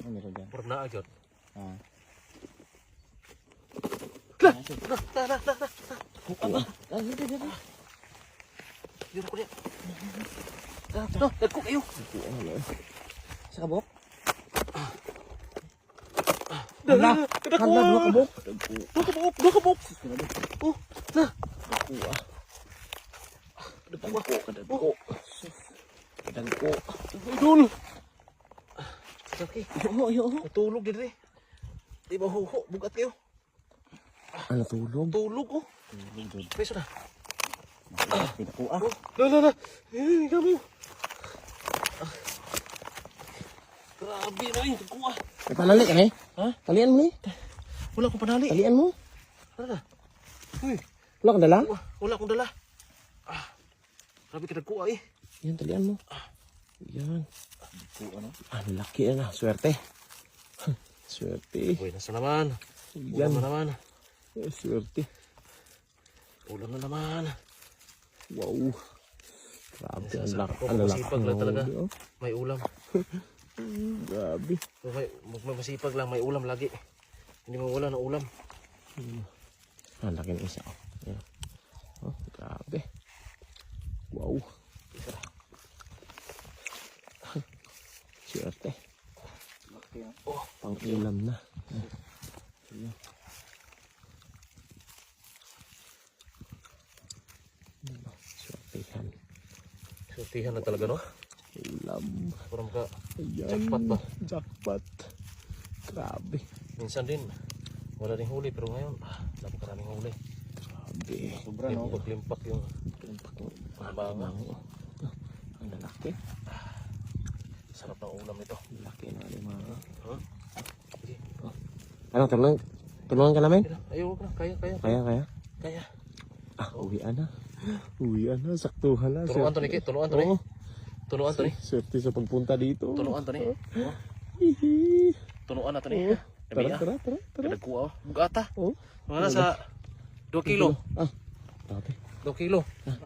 Ano ro dyan? Murag naa gyud. Ah. Na. Yun ko niya. No, dagko kayo. Sa kabok? Hala, Dua kabok. Dua kabok. Oh, na. Kadagko. Idol. Okay. Yo. Natulog din eh. Di ba ho, bugat kayo. Ano tulog? Tulog oh. Tulog dun. Peso na. Dagko ah. La. Kami. Grabe na yun. Dagko ah. May panali ka na eh? Ha? Talian mo eh? Wala akong panali. Talian mo? Ano na? Uy. Wala kang dala? Wala akong dala. Grabe ka dagko ah eh. Yan, talian mo. Yan. Ang laki na. Swerte. Swerte. Uy, nasa naman. Yan. Ulam na naman. Swerte. Ulam na naman. Wow. Grabe. Ang Sasarap laki. ako, Ang laki. masipag lang talaga. May ulam. Grabe. May masipag lang, may ulam lagi. Hindi mo wala ng ulam. Ang laki ng isa. Yan. Oh, grabe. Wow. Swerte. Oh, Pang ulam na. Swertehan. sortihan na talaga no? Ulam. Parang ka, Ayan. jackpot ba? Jackpot. Grabe. Minsan din, wala rin huli. Pero ngayon, napakaraming huli. Grabe. Sobra no? Limpak yung banga. Ang lalaki. Sarap ng ulam ito. Laki na rin mga. Huh? Sige. Ano, tulungan ka namin? Ayaw ka, kaya. Kaya? Ah, uwian na. Uwian na, saktuhan na. Tunuan to ni Kit, tunuan to ni. Oo. Tunuan to ni. Swerte sa pagpunta dito. Tunuan to ni. Hihi. Tunuan na to ni. Tara. Kadagkuha. Bugata. Oh. Mga nasa 2 kilo. Ah, grabe. 2 kilo.